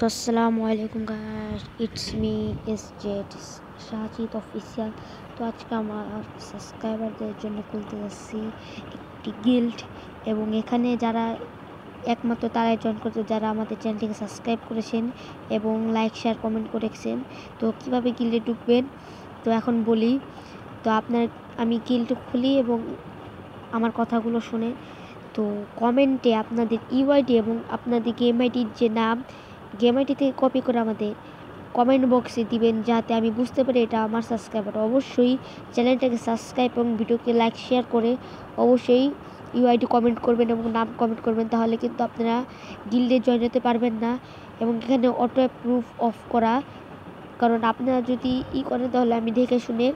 তো আসসালামু আলাইকুম guys, it's me SZ Sajid official. তো আজকে আমার সাবস্ক্রাইবারদের জন্য খুলতে যাচ্ছি একটি গিল্ড, এবং এখানে যারা একমাত্র তারাই জয়েন করতে যারা আমাদের চ্যানেলটিকে সাবস্ক্রাইব করেছেন এবং লাইক শেয়ার কমেন্ট করেছেন। তো কীভাবে গিল্ডে ঢুকবেন তো এখন বলি। তো আমি গিল্ড খুলি এবং আমার কথাগুলো শুনে তো কমেন্টে আপনাদের ইউআইডি এবং আপনাদের গেম আইডির যে নাম গেম আইডি থেকে কপি করে আমাদের কমেন্ট বক্সে দিবেন, যাতে আমি বুঝতে পারি এটা আমার সাবস্ক্রাইবার। অবশ্যই চ্যানেলটাকে সাবস্ক্রাইব এবং ভিডিওকে লাইক শেয়ার করে অবশ্যই ইউআইডি কমেন্ট করবেন এবং নাম কমেন্ট করবেন, তাহলে কিন্তু আপনারা গিল্ডে জয়েন হতে পারবেন না। এবং এখানে অটো অ্যাপ্রুভ অফ করা, কারণ আপনারা যদি করেন তাহলে আমি দেখে শুনে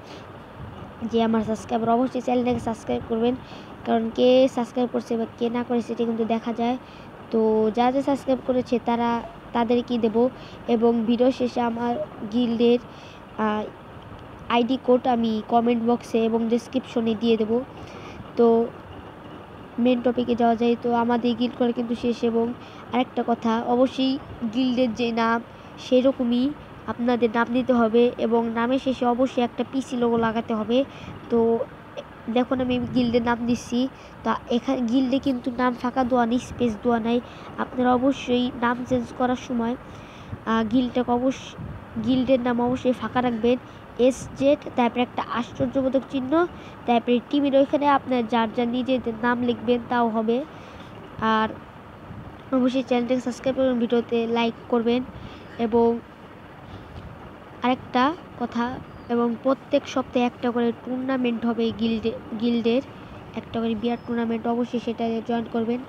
যে আমার সাবস্ক্রাইবার। অবশ্যই চ্যানেলটাকে সাবস্ক্রাইব করবেন, কারণ কে সাবস্ক্রাইব করছে বা কে না করেছে সেটা কিন্তু দেখা যায়। তো যারা সাবস্ক্রাইব করেছে তাদেরকে দেবো, এবং ভিডিও শেষে আমার গিল্ডের আইডি কোড আমি কমেন্ট বক্সে এবং ডেসক্রিপশনে দিয়ে দেবো। তো মেন টপিকে যাওয়া যায়। তো আমাদের গিল্ড করা কিন্তু শেষ, এবং আরেকটা কথা, অবশ্যই গিল্ডের যে নাম সেরকমই আপনাদের নাম দিতে হবে, এবং নামের শেষে অবশ্যই একটা পিসি লোগো লাগাতে হবে। তো দেখুন আমি গিল্ডের নাম দিচ্ছি। তা এখানে গিল্ডে কিন্তু নাম ফাঁকা দেওয়া নেই, স্পেস দেওয়া নাই। আপনারা অবশ্যই নাম চেঞ্জ করার সময় গিল্ডের নাম অবশ্যই ফাঁকা রাখবেন। এসজেড, তারপরে একটা আশ্চর্যবোধক চিহ্ন, তারপরে টিমের ওইখানে আপনার যার নিজেদের নাম লিখবেন তাও হবে। আর অবশ্যই চ্যানেলটাকে সাবস্ক্রাইব করবেন, ভিডিওতে লাইক করবেন। এবং আরেকটা কথা, এবং প্রত্যেক সপ্তাহে একটা করে টুর্নামেন্ট হবে গিল্ডের একটা করে বিয়ার টুর্নামেন্ট, অবশ্যই সেটা জয়েন করবেন।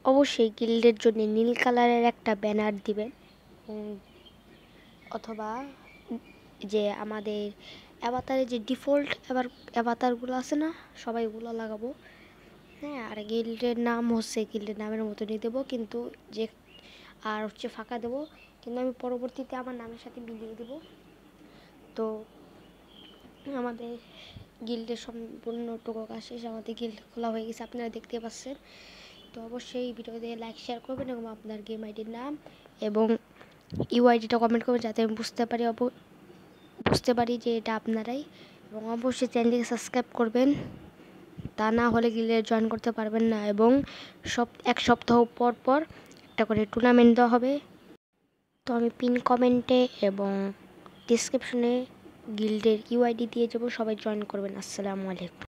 অবশ্যই গিল্ডের জন্য নীল কালারের একটা ব্যানার দিবেন, অথবা যে আমাদের অ্যাভাতারে যে ডিফল্ট অ্যাভাতারগুলো আছে না, সবাই ওগুলো লাগাবো। হ্যাঁ, আর গিল্ডের নাম হচ্ছে গিল্ডের নামের মতনই দেবো, কিন্তু যে আর হচ্ছে ফাঁকা দেবো, কিন্তু আমি পরবর্তীতে আমার নামের সাথে মিলিয়ে দেবো। তো আমাদের গিল্ডের সম্পূর্ণটুকু কাজ শেষ, আমাদের গিল্ড খোলা হয়ে গেছে, আপনারা দেখতে পাচ্ছেন। তো অবশ্যই ভিডিওতে লাইক শেয়ার করবেন এবং আপনার গেম আইডির নাম এবং ইউআইডিটা কমেন্ট করবেন, যাতে আমি বুঝতে পারি যে এটা আপনারাই। এবং অবশ্যই চ্যানেলটিকে সাবস্ক্রাইব করবেন, তা না হলে গিল্ডে জয়েন করতে পারবেন না। এবং এক সপ্তাহ পর পর একটা করে টুর্নামেন্ট দেওয়া হবে। তো আমি পিন কমেন্টে এবং ডিসক্রিপশনে গিল্ডের ইউআইডি দিয়ে যাবো, সবাই জয়েন করবেন। আসসালামু আলাইকুম।